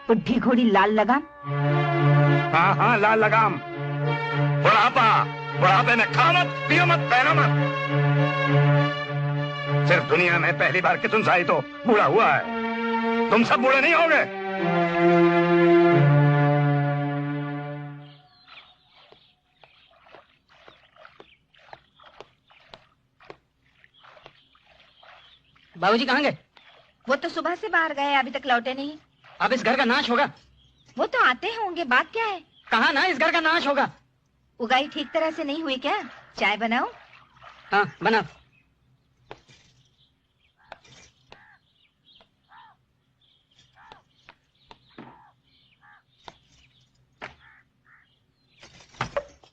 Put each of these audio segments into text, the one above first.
बुढ़ी घोड़ी लाल लगाम। हाँ हाँ, लाल लगाम। बुढ़ापा, बुढ़ापे में खा मत, पियो मत, पहनो मत। सिर्फ दुनिया में पहली बार कितुन साई तो बूढ़ा हुआ है। तुम सब बूढ़े नहीं होगे। बाबूजी कहाँ गए? वो तो सुबह से बाहर गए, अभी तक लौटे नहीं। अब इस घर का नाश होगा। वो तो आते होंगे, बात क्या है? कहा ना इस घर का नाश होगा। उगाई ठीक तरह से नहीं हुई क्या? चाय बनाओ? हाँ बना।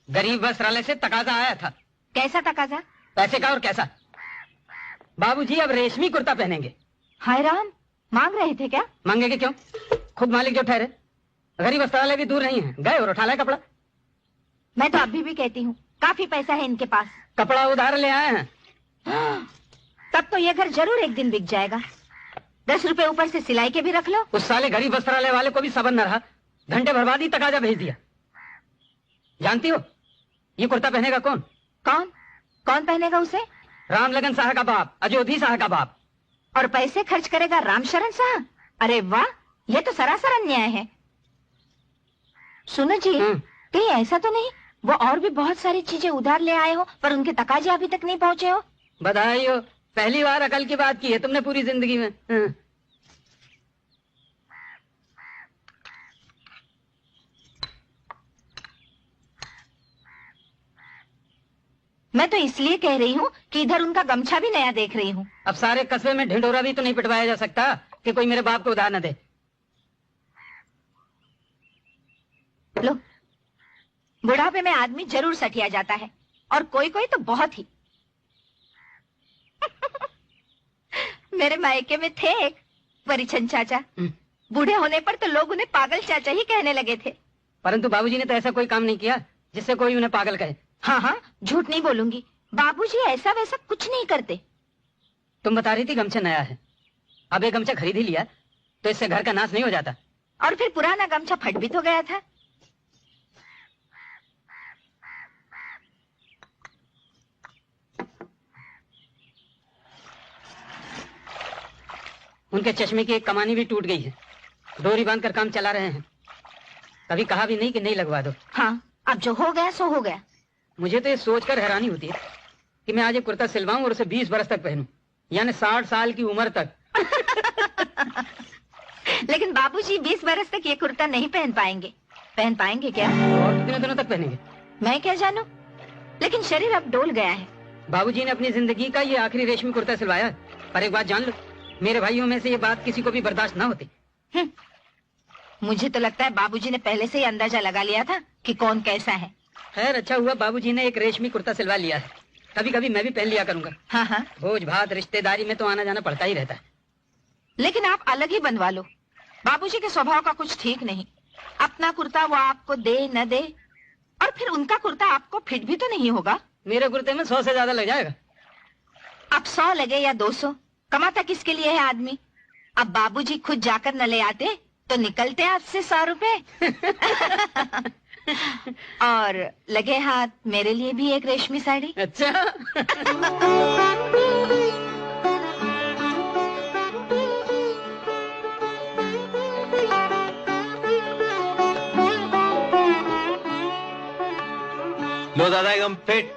गरीब वस्त्रालय से तकाजा आया था। कैसा तकाजा? पैसे का और कैसा। बाबूजी अब रेशमी कुर्ता पहनेंगे। हाय राम, मांग रहे थे क्या? मांगेंगे क्यों, खुद मालिक जो ठहरे। गरीब वस्त्रालय भी दूर नहीं है, गए और उठा लाए कपड़ा। मैं तो अभी भी कहती हूँ, काफी पैसा है इनके पास। कपड़ा उधार ले आए हैं। तब तो ये घर जरूर एक दिन बिक जाएगा। 10 रुपए ऊपर से सिलाई के भी रख लो। उस साले गरीब वस्त्रालय वाले को भी सबर न रहा, घंटे भर ही तकाजा भेज दिया। जानती हो ये कुर्ता पहनेगा कौन? कौन? कौन पहनेगा उसे? राम लगन शाह का बाप, अयोधी शाह का बाप। और पैसे खर्च करेगा रामशरण शाह? अरे वाह, ये तो सरासर अन्याय है। सुनो जी, कहीं ऐसा तो नहीं वो और भी बहुत सारी चीजें उधार ले आए हो पर उनके तकाजे अभी तक नहीं पहुँचे हो? बधाई हो, पहली बार अकल की बात की है तुमने पूरी जिंदगी में। मैं तो इसलिए कह रही हूँ कि इधर उनका गमछा भी नया देख रही हूँ। अब सारे कस्बे में ढिंढोरा भी तो नहीं पिटवाया जा सकता कि कोई मेरे बाप को उधार न दे। लो, बुढ़ापे में आदमी जरूर सठिया जाता है और कोई कोई तो बहुत ही। मेरे मायके में थे एक परिछन चाचा, बूढ़े होने पर तो लोग उन्हें पागल चाचा ही कहने लगे थे। परंतु बाबूजी ने तो ऐसा कोई काम नहीं किया जिससे कोई उन्हें पागल कहे। हाँ हाँ, झूठ नहीं बोलूंगी, बाबूजी ऐसा वैसा कुछ नहीं करते। तुम बता रही थी गमछा नया है, अब एक गमछा खरीद ही लिया तो इससे घर का नाश नहीं हो जाता। और फिर पुराना गमछा फट भी तो गया था। उनके चश्मे की एक कमानी भी टूट गई है, डोरी बांधकर काम चला रहे हैं। कभी कहा भी नहीं कि नहीं लगवा दो। हाँ, अब जो हो गया सो हो गया। मुझे तो ये सोचकर हैरानी होती है कि मैं आज एक कुर्ता सिलवाऊं और उसे 20 बरस तक पहनूं, यानी 60 साल की उम्र तक। लेकिन बाबूजी 20 बरस तक ये कुर्ता नहीं पहन पाएंगे। पहन पाएंगे क्या? और कितने दिनों तक पहनेंगे? मैं क्या जानूं, लेकिन शरीर अब डोल गया है। बाबूजी ने अपनी जिंदगी का ये आखिरी रेशमी कुर्ता सिलवाया, पर एक बात जान लो, मेरे भाइयों में से ये बात किसी को भी बर्दाश्त ना होती। मुझे तो लगता है बाबूजी ने पहले से ही अंदाजा लगा लिया था कि कौन कैसा है। खैर अच्छा हुआ बाबूजी ने एक रेशमी कुर्ता सिलवा लिया है, कभी कभी मैं भी पहन लिया करूंगा। हाँ हाँ, भोज भात रिश्तेदारी में तो आना जाना पड़ता ही रहता है। लेकिन आप अलग ही बनवा लो, बाबूजी के स्वभाव का कुछ ठीक नहीं। अपना कुर्ता वो आपको दे न दे, और फिर उनका कुर्ता आपको फिट भी तो नहीं होगा। मेरे कुर्ते में 100 से ज्यादा लग जाएगा। अब 100 लगे या 200, कमाता किसके लिए है आदमी। अब बाबूजी खुद जाकर न ले आते तो निकलते आपसे 100 रुपए। और लगे हाथ मेरे लिए भी एक रेशमी साड़ी। अच्छा। लो दादा एकदम फिट।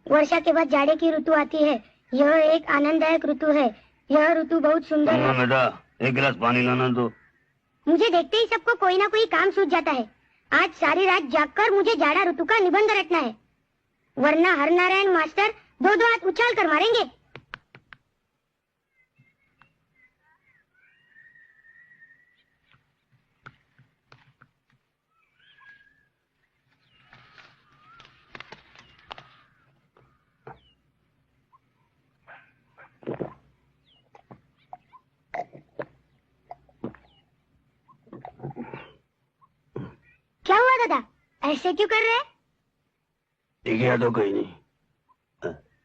वर्षा के बाद जाड़े की ऋतु आती है। यह एक आनंददायक ऋतु है। यह ऋतु बहुत सुंदर है। बेटा, एक गिलास पानी लाना दो। मुझे देखते ही सबको कोई ना कोई काम सूझ जाता है। आज सारी रात जागकर मुझे जाड़ा ऋतु का निबंध रटना है, वरना हरनारायण मास्टर 2-2 हाथ उछाल कर मारेंगे। दादा, ऐसे क्यों कर रहे हैं? टिकिया तो कोई नहीं।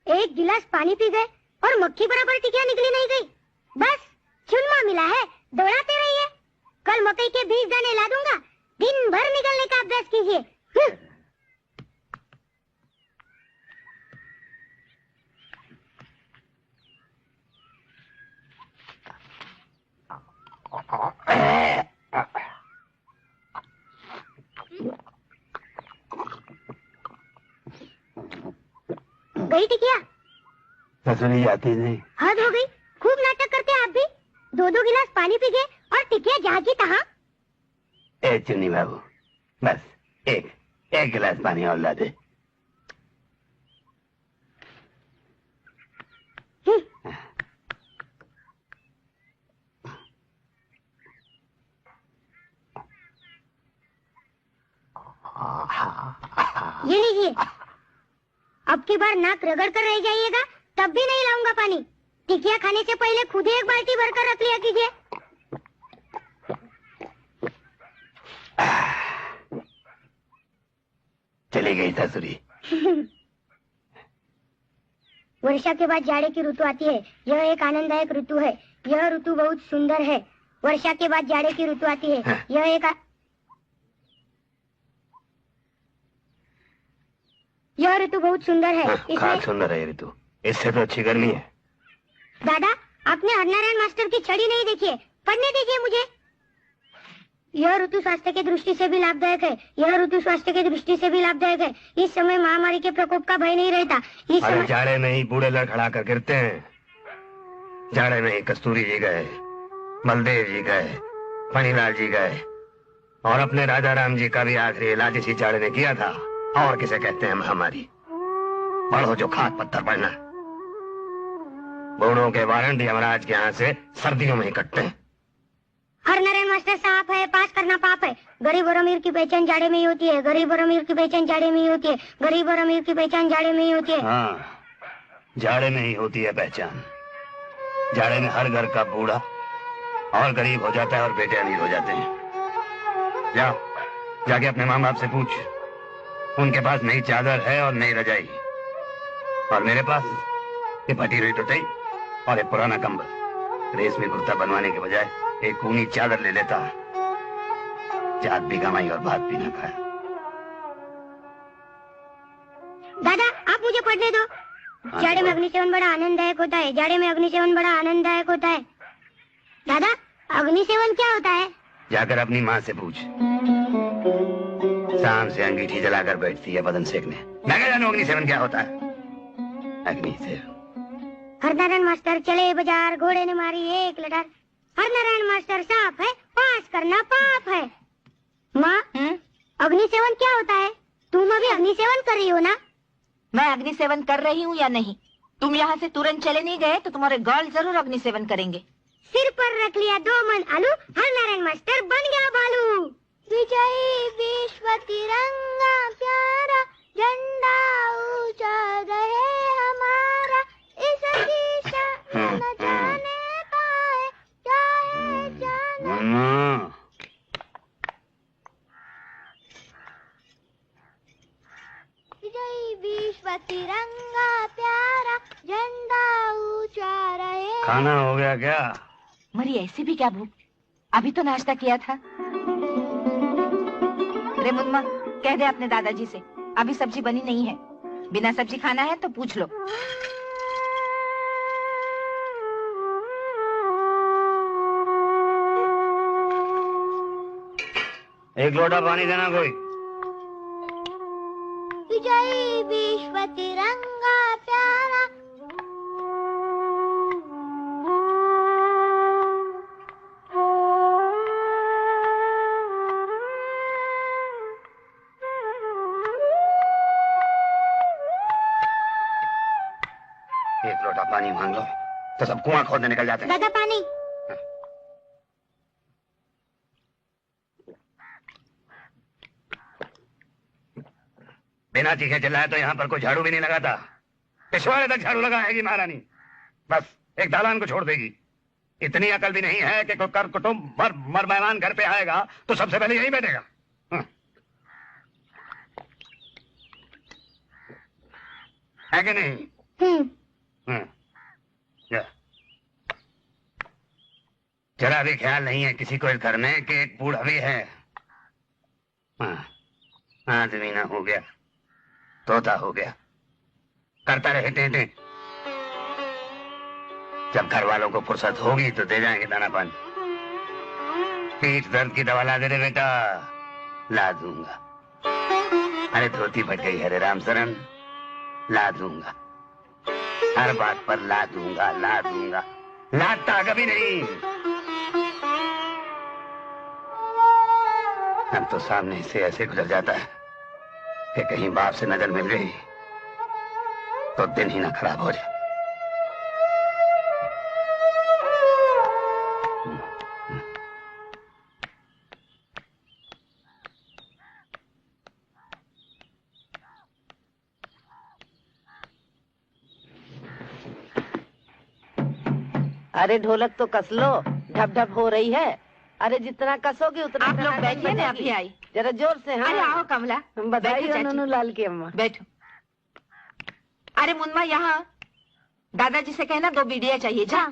एक गिलास पानी पी गए और मक्खी बराबर टिकिया निकली नहीं गई। बस चुनमा मिला है, दौड़ाते रहिए। कल मकई के 20 दाने ला दूंगा, दिन भर निकलने का अभ्यास कीजिए। गई टिकिया? ससुरी जाती नहीं। हद हो गई, खूब नाटक करते हैं आप भी। 2-2 गिलास पानी पी गए और टिकिया जहाँ की तहाँ। ए चुन्नी बाबू, बस एक गिलास पानी और ला दे। ये लीजिए। अब की बार नाक रगड़ कर रह जाइएगा, तब भी नहीं लाऊंगा पानी। टिकिया खाने से पहले खुद ही एक बाल्टी भरकर रख लिया कीजिए। चली गई ससुरी। वर्षा के बाद जाड़े की ऋतु आती है। यह एक आनंददायक ऋतु है। यह ऋतु बहुत सुंदर है। वर्षा के बाद जाड़े की ऋतु आती है। यह ऋतु बहुत सुंदर है। इसमें सुंदर है ये ऋतु, इससे तो अच्छी गर्मी है। दादा, आपने हरनारायण मास्टर की छड़ी नहीं देखी है, पढ़ने दीजिए मुझे। यह ऋतु स्वास्थ्य की दृष्टि से भी लाभदायक है। यह ऋतु स्वास्थ्य की दृष्टि से भी लाभदायक है। इस समय महामारी के प्रकोप का भय नहीं रहता। इस समय जाड़े में ही बूढ़े लड़खड़ा कर गिरते हैं। जाड़े में ही कस्तूरी जी गए, बलदेव जी गए, फणीलाल जी गए, और अपने राजा राम जी का भी आखिरी इलाज इसी जाड़े ने किया था। और किसे कहते हैं महामारी? पढ़ो जो खाद पत्थर पढ़ना। बूढ़ों के वारंट यमराज के यहाँ से सर्दियों में ही कटते हैं। हरनारायण मास्टर साफ है, पास करना पाप है। गरीब और अमीर की पहचान जाड़े में ही होती है। गरीब और अमीर की पहचान जाड़े में ही होती है। गरीब और अमीर की पहचान जाड़े में ही होती है। हाँ, जाड़े में ही होती है पहचान। जाड़े में हर घर का बूढ़ा और गरीब हो जाता है और बेटे अमीर हो जाते हैं। जाके अपने माँ बाप से पूछ, उनके पास नई चादर है और नई रजाई, और मेरे पास ये फटी हुई टुटाई और एक पुराना कंबल। रेशमी कुर्ता बनवाने के बजाय एक ऊनी चादर ले लेता। जात भी कमाई और भात भी न खाया। दादा, आप मुझे पढ़ने दो। जाड़े में अग्निसेवन बड़ा आनंददायक होता है। जाड़े में अग्निसेवन बड़ा आनंददायक होता है। दादा, अग्निसेवन क्या होता है? जाकर अपनी माँ से पूछ। शाम से अंगीठी जलाकर बैठती है बदन सेकने। मैं क्या जानूं अग्निसेवन क्या होता है? अग्निसेवन। हरनारायण मास्टर चले बाजार, घोड़े ने मारी एक लटार। हरनारायण मास्टर साफ है, पास करना पाप है। माँ, अग्निसेवन क्या होता है? तुम अभी अग्निसेवन कर रही हो ना? मैं अग्निसेवन कर रही हूँ या नहीं? तुम यहाँ से तुरंत चले नहीं गए तो तुम्हारे गर्ल जरूर अग्निसेवन करेंगे। सिर पर रख लिया 2 मन आलू, हरनारायण मास्टर बन गया बालू। विजयी विश्व तिरंगा प्यारा, झंडा ऊंचा रहे हमारा। इस दिशा न जाने पाए, चाहे जाने। विजयी विश्व तिरंगा प्यारा, झंडा ऊंचा रहे। खाना हो गया क्या? मरी ऐसी भी क्या भूख? अभी तो नाश्ता किया था। रे मुन्ना, कह दे अपने दादाजी से अभी सब्जी बनी नहीं है। बिना सब्जी खाना है तो पूछ लो। एक लोटा पानी देना कोई। विजयी विश्व तिरंगा प्यारा। एक लोटा पानी मांग लो तो सब कुआं खोदने निकल जाते हैं। दादा, पानी। बिना चीखे चिल्लाए तो यहाँ पर कोई झाड़ू भी नहीं लगाता। पिछवाड़े तक झाड़ू लगाएगी महारानी, बस एक दालान को छोड़ देगी। इतनी अकल भी नहीं है कि कोई कर कुटुंब मर मेहमान घर पे आएगा तो सबसे पहले यही बैठेगा। है कि नहीं? जा। जरा भी ख्याल नहीं है किसी को इस घर में कि एक बूढ़ा भी है। आदमी ना हो गया, तोता हो गया, करता रहे टेंटे। जब घर वालों को फुर्सत होगी तो दे जाएंगे दाना पानी। पीठ दर्द की दवा ला दे रे बेटा, ला दूंगा। अरे धोती फट गई है रे राम शरण, ला दूंगा। हर बात पर ला दूंगा, ला दूंगा, लाता कभी नहीं। अब तो सामने से ऐसे गुजर जाता है कि कहीं बाप से नजर मिल गई तो दिन ही ना खराब हो जाए। अरे ढोलक तो कस लो, ढप ढप हो रही है। अरे जितना कसोगे उतना आप लोग टनाटन बैठिए ना, बजेगी। अभी आई। जरा जोर से। हाँ अरे आओ कमला, बधाई बैठो हो चाची। नूनू लाल की अम्मा। बैठो। अरे मुन्ना यहाँ दादाजी से कहना 2 बीड़ियाँ चाहिए। जा।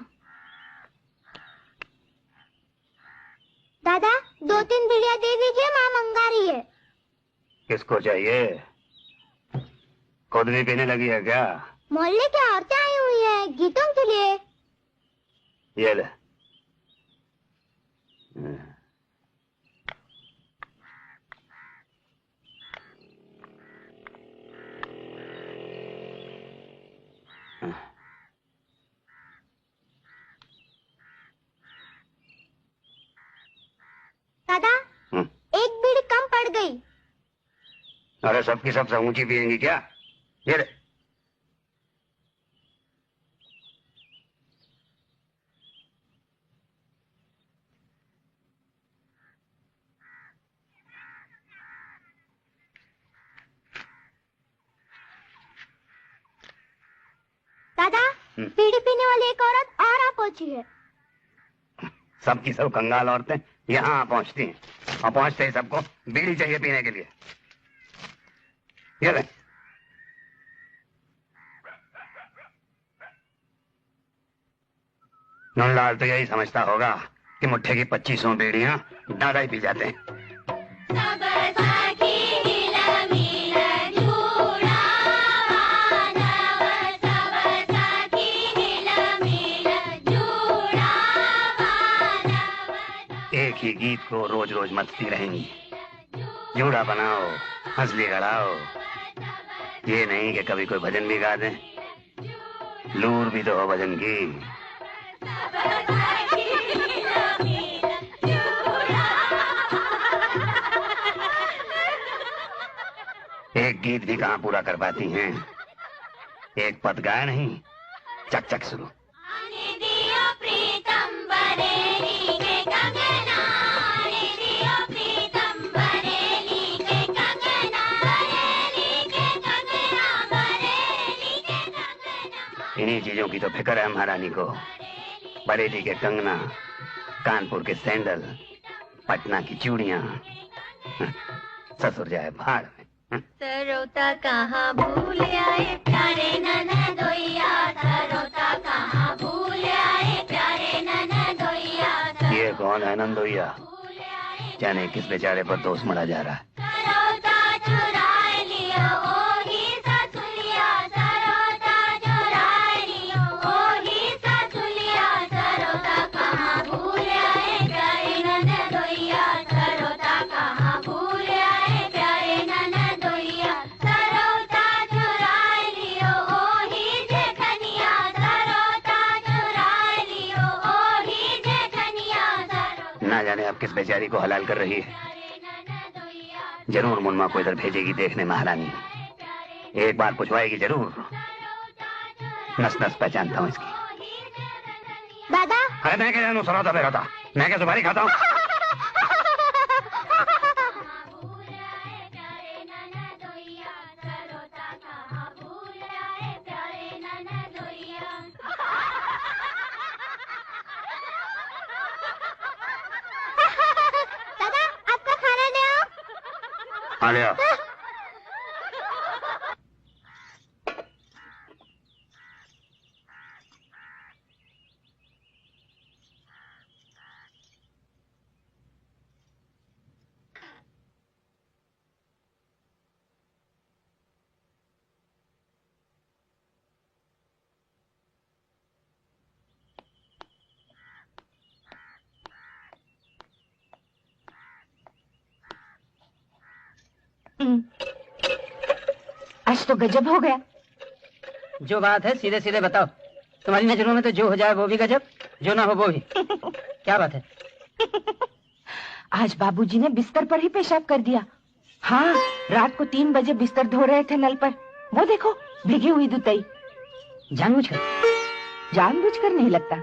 दादा 2-3 बिड़िया दे दीजिए, माँ मंगा रही है। किसको चाहिए? खुद भी पीने लगी है क्या? मोहल्ले की औरतें आई हुई है गीतों के लिए। ये ले। दादा एक बीड़ी कम पड़ गई। अरे सबकी सब ऊंची पियेंगी क्या? ये ले। दादा बीड़ी पीने वाली एक औरत और आ पहुंची है। सबकी सब कंगाल औरतें यहाँ पहुंचती हैं और पहुंचते ही सबको बीड़ी चाहिए पीने के लिए। ये ले। नंदलाल तो यही समझता होगा कि मुट्ठे की 2500 बीड़ियां दादा ही पी जाते हैं। एक ही गीत को रोज रोज मचती रहेंगी। जूड़ा बनाओ, हंसली गड़ाओ। ये नहीं कि कभी कोई भजन भी गा दें। लूर भी तो हो भजन की। एक गीत भी कहाँ पूरा कर पाती हैं। एक पद गाया नहीं, चक चक शुरू। इन्हीं चीजों की तो फिक्र है महारानी को। बरेली के कंगना, कानपुर के सैंडल, पटना की चूड़ियां। ससुर जाए भाड़ में। सरोता कहाँ भूल आए प्यारे ननदोइया, सरोता कहाँ भूल आए प्यारे ननदोइया। ये कौन है नंदोइया? जाने किस बेचारे पर दोष मरा जा रहा है। सरोता चुरा लियो ओही ससुलिया, सरोता चुरा लियो ओही ससुलिया। सरोता कहाँ भूल आए प्यारे ननदोइया, सरोता कहाँ भूल आए प्यारे ननदोइया। सरोता चुरा लियो ओही जेठनिया, सरोता चुरा लियो ओही जेठनिया। ना जाने अब किस बेचारी को हलाल कर रही है। जरूर मुन्मा को इधर भेजेगी देखने महारानी। एक बार पूछवाएगी जरूर। नस नस पहचानता हूँ इसकी। दादा अरे मैं क्या जानू सरोता बेरोता, मैं क्या सुपारी खाता हूँ? दादा आपका खाना ले आओ। हाँ ले आओ। आज तो गजब हो गया। जो बात है सीधे सीधे बताओ। तुम्हारी नजरों में तो जो हो जाए वो भी गजब, जो ना हो वो भी। क्या बात है? आज बाबूजी ने बिस्तर पर ही पेशाब कर दिया। हाँ, रात को 3 बजे बिस्तर धो रहे थे नल पर, वो देखो भीगी हुई दुतई। जानबूझकर? जानबूझकर नहीं लगता।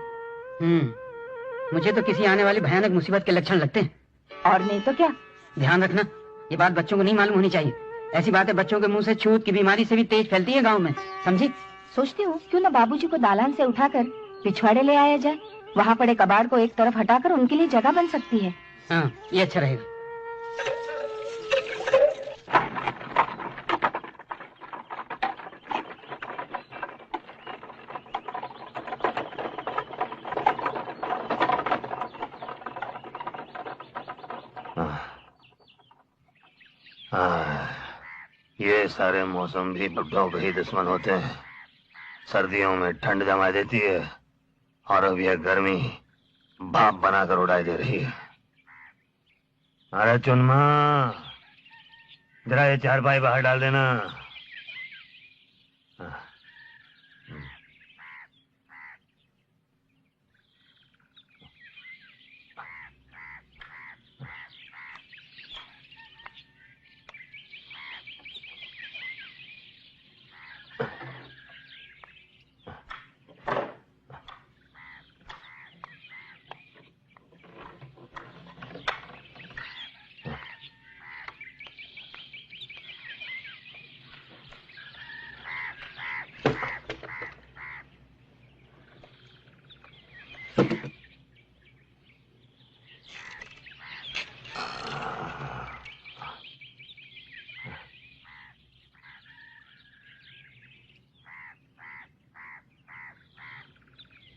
मुझे तो किसी आने वाली भयानक मुसीबत के लक्षण लगते हैं। और नहीं तो क्या। ध्यान रखना, ये बात बच्चों को नहीं मालूम होनी चाहिए। ऐसी बातें बच्चों के मुंह से छूत की बीमारी से भी तेज फैलती है गांव में, समझी? सोचती हूँ क्यों ना बाबूजी को दालान से उठाकर पिछवाड़े ले आया जाए। वहाँ पड़े कबाड़ को एक तरफ हटाकर उनके लिए जगह बन सकती है। हाँ, ये अच्छा रहेगा। ये सारे मौसम भी बुड्ढों के ही दुश्मन होते हैं। सर्दियों में ठंड जमा देती है और अब यह गर्मी बाप बनाकर उड़ाई दे रही है। अरे चुनमा, जरा ये चारपाई बाहर डाल देना।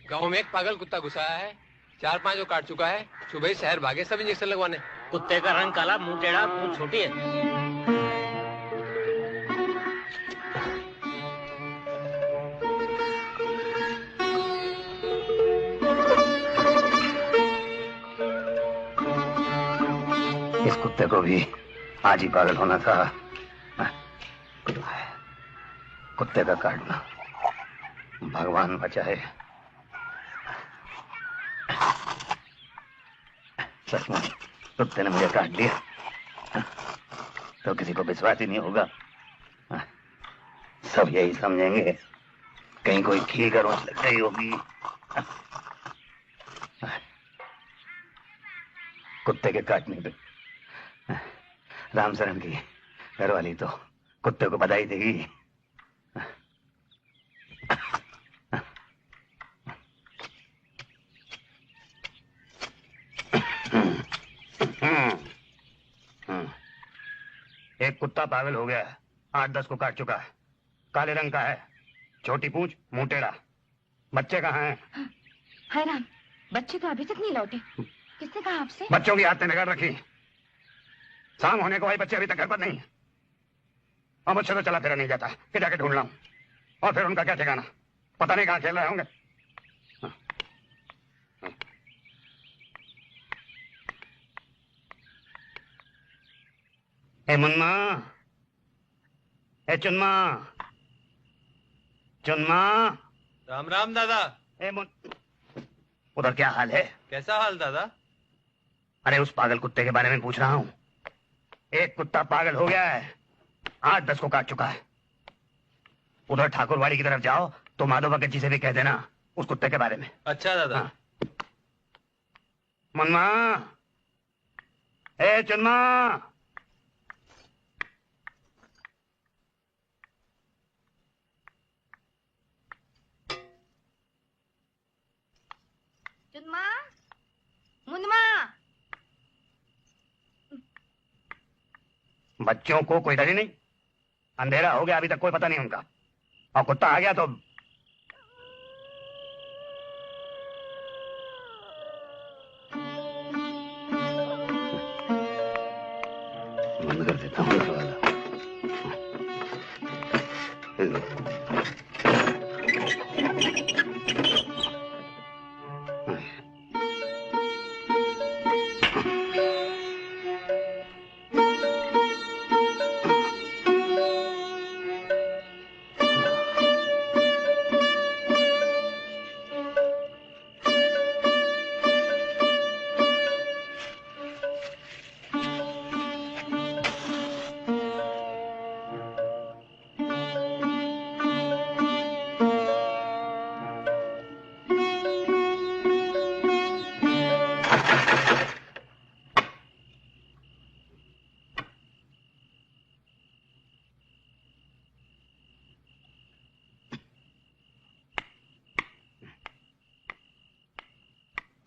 गांव में एक पागल कुत्ता घुसा है, 4-5 को काट चुका है। सुबह ही शहर भागे सब इंजेक्शन लगवाने। कुत्ते का रंग काला, मुंह टेढ़ा, पूंछ छोटी है। इस कुत्ते को भी आज ही पागल होना था। कुत्ते का काटना, भगवान बचाए। सचमुच कुत्ते ने मुझे काट लिया तो किसी को विश्वास ही नहीं होगा। सब यही समझेंगे कहीं कोई ठीक और लग गई होगी। कुत्ते के काटने पे रामशरण की घरवाली तो कुत्ते को बधाई देगी। एक कुत्ता पागल हो गया है, 8-10 को काट चुका है। काले रंग का है, छोटी पूंछ, मुंह टेढ़ा। बच्चे कहाँ हैं? हाय राम, बच्चे तो अभी तक नहीं लौटे। किसने कहा आपसे? बच्चों की हाथ में नजर रखी। शाम होने को भाई बच्चे अभी तक घर पर नहीं। और मुझसे तो चला फिरा नहीं जाता कि जाके ढूंढ लाऊं। और फिर उनका क्या ठिकाना, पता नहीं कहाँ खेल रहे होंगे। ए मुन्ना, ए चुन्मा, चुन्मा। राम राम दादा। ए उधर क्या हाल है? कैसा हाल दादा? अरे उस पागल कुत्ते के बारे में पूछ रहा हूँ। एक कुत्ता पागल हो गया है, 8-10 को काट चुका है। उधर ठाकुरवाड़ी की तरफ जाओ तो माधव भगत जी से भी कह देना उस कुत्ते के बारे में। अच्छा दादा। हाँ। मुन्ना, ए चुन्मा। चुनमा, मुनमा। बच्चों को कोई डर ही नहीं। अंधेरा हो गया, अभी तक कोई पता नहीं उनका। और कुत्ता आ गया तो बंद कर देता हूँ वाला।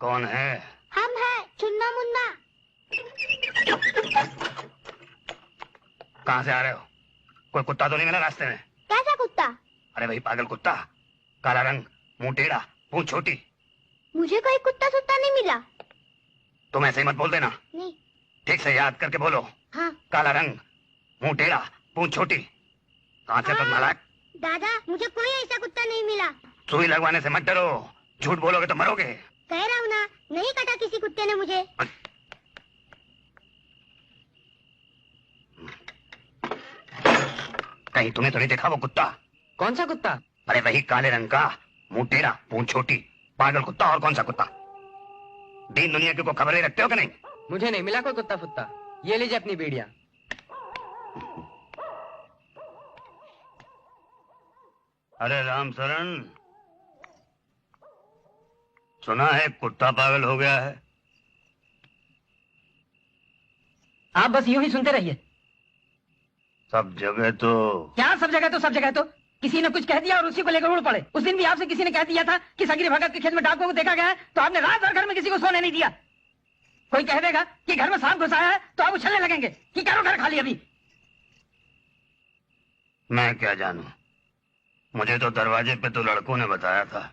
कौन है? हम है चुन्ना मुन्ना। कहाँ से आ रहे हो? कोई कुत्ता तो नहीं मिला रास्ते में? कैसा कुत्ता? अरे वही पागल कुत्ता, काला रंग, मुंह टेढ़ा, पूंछ छोटी। मुझे कोई कुत्ता सुत्ता नहीं मिला। तुम ऐसे ही मत बोल देना। नहीं। ठीक से याद करके बोलो। हाँ। काला रंग, मुंह टेढ़ा, पूंछ छोटी। कहाँ से तुम नालायक? दादा मुझे कोई ऐसा कुत्ता नहीं मिला। सुई लगवाने से मत डरो, झूठ बोलोगे तो मरोगे। कह रहा हूँ ना, नहीं काटा किसी कुत्ते ने मुझे। कहीं तुम्हें तो नहीं देखा वो कुत्ता? कौन सा कुत्ता? अरे वही काले रंग का, मुंह टेढ़ा, पूंछ छोटी, पागल कुत्ता। और कौन सा कुत्ता? दीन दुनिया की को खबरें रखते हो कि नहीं? मुझे नहीं मिला कोई कुत्ता फुत्ता। ये लीजिए अपनी बीड़िया। अरे राम शरण, सुना है कुत्ता पागल हो गया है। आप बस यूं ही सुनते रहिए। सब जगह तो क्या सब जगह तो? सब जगह तो किसी ने कुछ कह दिया और उसी को लेकर उड़ पड़े। उस दिन भी आपसे किसी ने कह दिया था कि सगरी भगत के खेत में डाकुओं को देखा गया है, तो आपने रात भर घर में किसी को सोने नहीं दिया। कोई कह देगा कि घर में सांप घुसाया है तो आप उछलने लगेंगे कि करो घर खाली अभी। मैं क्या जानूं, मुझे तो दरवाजे पे तो लड़कों ने बताया था।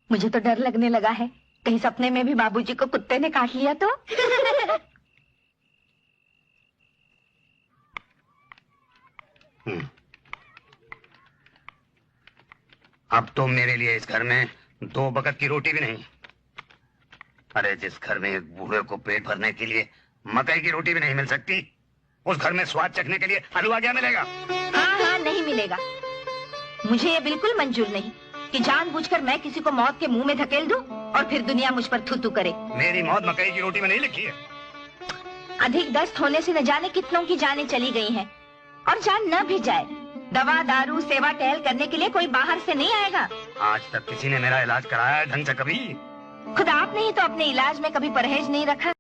मुझे तो डर लगने लगा है, कहीं सपने में भी बाबूजी को कुत्ते ने काट लिया तो। अब तो मेरे लिए इस घर में 2 वक्त की रोटी भी नहीं। अरे जिस घर में एक बूढ़े को पेट भरने के लिए मकई की रोटी भी नहीं मिल सकती, उस घर में स्वाद चखने के लिए हलवा क्या मिलेगा? हाँ, नहीं मिलेगा। मुझे ये बिल्कुल मंजूर नहीं कि जानबूझकर मैं किसी को मौत के मुंह में धकेल दूं और फिर दुनिया मुझ पर थू-थू करे। मेरी मौत मकई की रोटी में नहीं लिखी है। अधिक दस्त होने से न जाने कितनों की जानें चली गई हैं, और जान न भी जाए, दवा दारू सेवा टहल करने के लिए कोई बाहर से नहीं आएगा। आज तक किसी ने मेरा इलाज कराया है ढंग से कभी? खुद आपने ही तो अपने इलाज में कभी परहेज नहीं रखा।